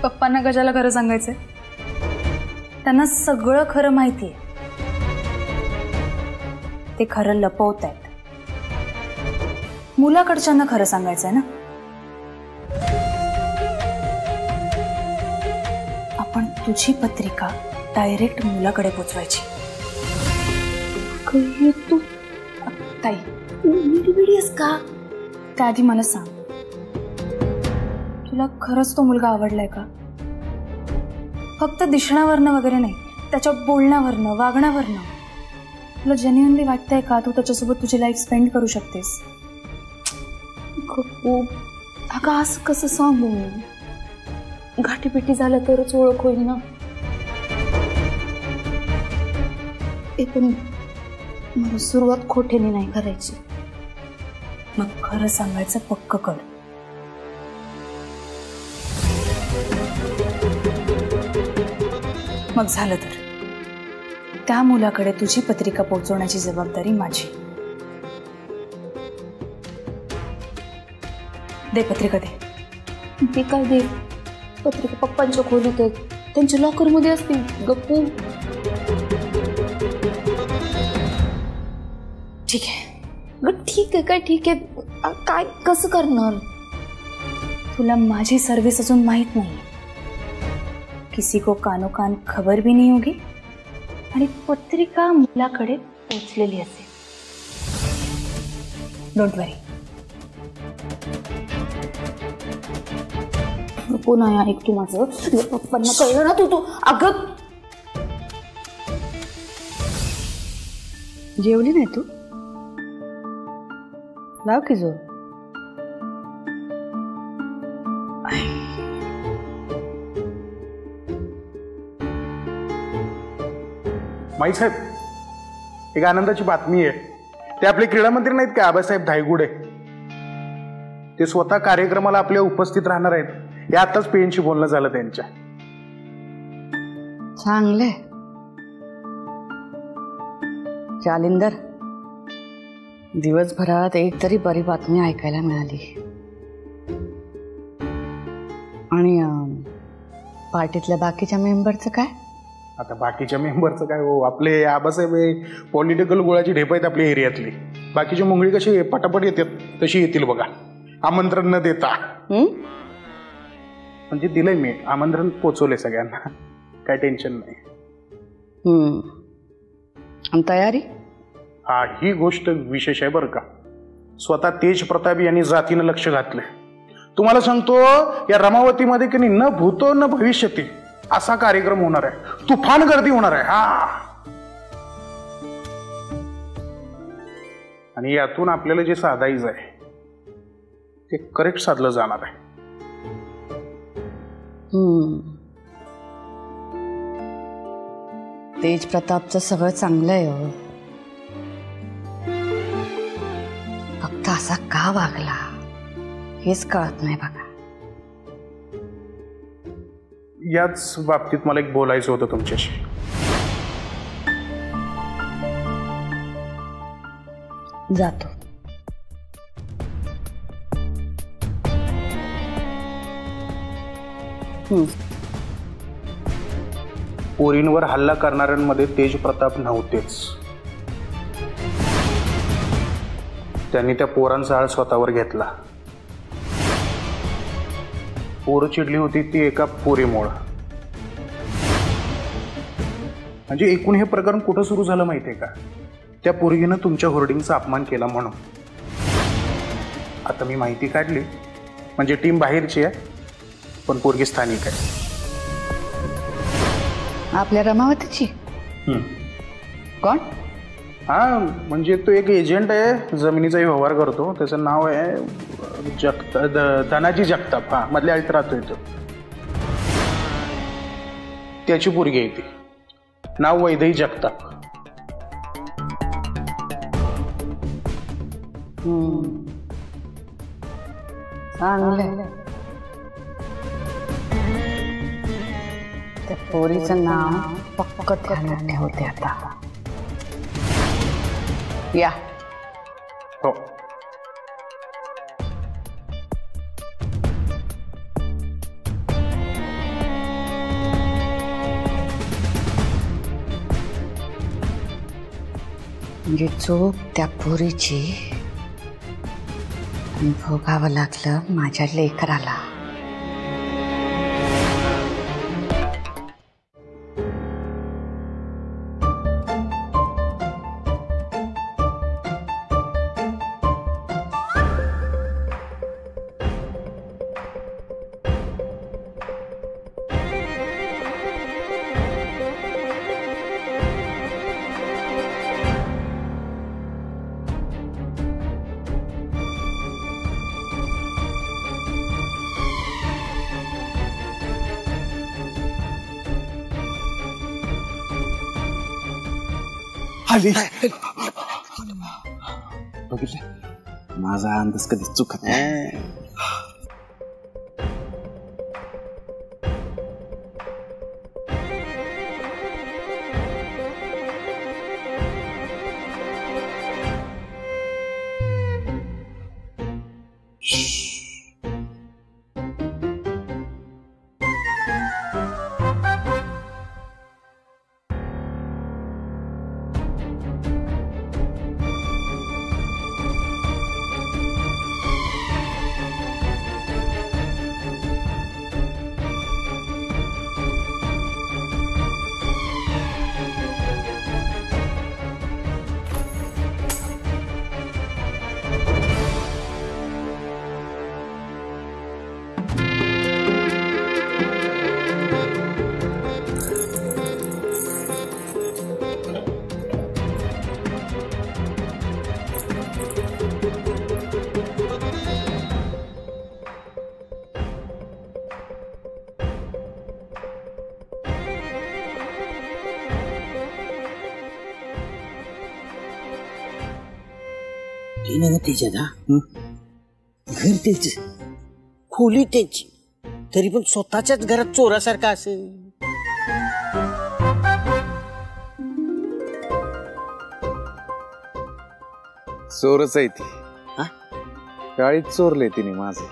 पप्पांना कशाला खरं सांगायचंय? त्यांना सगळं खरं माहितीये. ते खरं लपवतायत. मुलाकडच्यांना खरं सांगायचंय ना. आपण तुझी पत्रिका डायरेक्ट मुलाकडे पोचवायची. तू ताई बिडीस का? त्याआधी मला सांग, तुला खरंच तो मुलगा आवडलाय का? फक्त दिसण्यावरनं वगैरे नाही, त्याच्या बोलण्यावरनं, वागण्यावरनं. तुला जेन्युइनली वाटतंय का तू त्याच्यासोबत तुझी लाईफ स्पेंड करू शकतेस? अगं असं कसं सांगू? गाठीपिटी झालं तरच ओळख होईल ना. पण मला सुरुवात खोट्याने नाही करायची. मग खरं सांगायचं पक्क कर. मग झालं तर त्या मुलाकडे तुझी पत्रिका पोहोचवण्याची जबाबदारी माझी. दे पत्रिका दे. ते काय दे? पत्रिका पप्पांच्या खोलीत आहेत, त्यांच्या लॉकरमध्ये असतील. गप्पू. ठीक आहे. ठीक आहे. काय ठीक आहे? काय कसं करणार? तुला माझी सर्विस अजून माहित नाही. किसी को कानो कान खबर भी नहीं होगी आणि पत्रिका मुलाकडे पोहोचलेली असेल. डोंट वरी. पुन्हा ऐक तू माझं. पप्पांना कळलं ना तू अगं. जेवली नाही तू? लाव की जोर. माई साहेब, एक आनंदाची बातमी आहे. ते आपले क्रीडा मंत्री नाहीत का आबासाहेब धायगुडे, ते स्वतः कार्यक्रमाला आपल्या उपस्थित राहणार आहेत. हे आताच पेनशी बोलणं झालं त्यांच्या. चांगलंय. जालिंदर, दिवसभरात एक तरी बरी बातमी ऐकायला मिळाली. आणि पार्टीतल्या बाकीच्या मेंबरचं काय? आता बाकीच्या मेंबरचं काय हो, आपले आबासाहेब पॉलिटिकल गोळ्याची ढेप आहेत आपल्या एरियातली. बाकीची मुंगळी कशी पटापट येतात तशी येतील बघा, आमंत्रण न देता. म्हणजे दिलंय मी आमंत्रण, पोचवलंय सगळ्यांना, काय टेन्शन नाही. आणि तयारी? हा, ही गोष्ट विशेष आहे बरं का. स्वतः तेज प्रताप यांनी जातीनं लक्ष घातलंय. तुम्हाला सांगतो, या रमावतीमध्ये की नाही, न भूतो न भविष्यती असा कार्यक्रम होणार आहे. तुफान गर्दी होणार आहे. हा, आणि यातून आपल्याला जे साधायचं आहे ते करेक्ट साधलं जाणार आहे. तेज प्रतापचं सगळं चांगलं आहे हो. फक्त असा का वागला हेच कळत नाही बघा. याच बाबतीत मला एक बोलायचं होतं तुमच्याशी. जातो. पोरींवर हल्ला करणाऱ्यांमध्ये तेज प्रताप नव्हतेच. त्यांनी त्या पोरांचा आळ स्वतःवर घेतला. पोरं चिडली होती ती एका पोरीमुळं. म्हणजे एकूण हे प्रकरण कुठं सुरू झालं माहितीये का? त्या पोरगीनं तुमच्या होर्डिंगचा अपमान केला म्हणून. आता मी माहिती काढली, म्हणजे टीम बाहेरची आहे पण पोरगी स्थानिक आहे. आपल्या रमावतीची? कोण? हा, म्हणजे तो एक एजंट आहे, जमिनीचाही व्यवहार करतो. त्याचं नाव आहे धनाजी जगताप. हा, मधल्या आळीत राहतोय तो. त्याची पोरगी आहे ती. नाव वैदेही जगताप. चांगलं. त्या पोरीचं नाव पक्क ध्यानात ठेवते आता. या. हो. म्हणजे चूक त्या पोरीची आणि भोगावं लागलं माझ्या लेकराला. आली बघितलं, माझा अंदाज कधीच चुकत नाही. त्याच्यात घर त्याच, खोली त्याची, तरी पण स्वतःच्याच घरात चोरासारखा असेल. चोरच आहे ती. काळीच चोरले तिने माझं.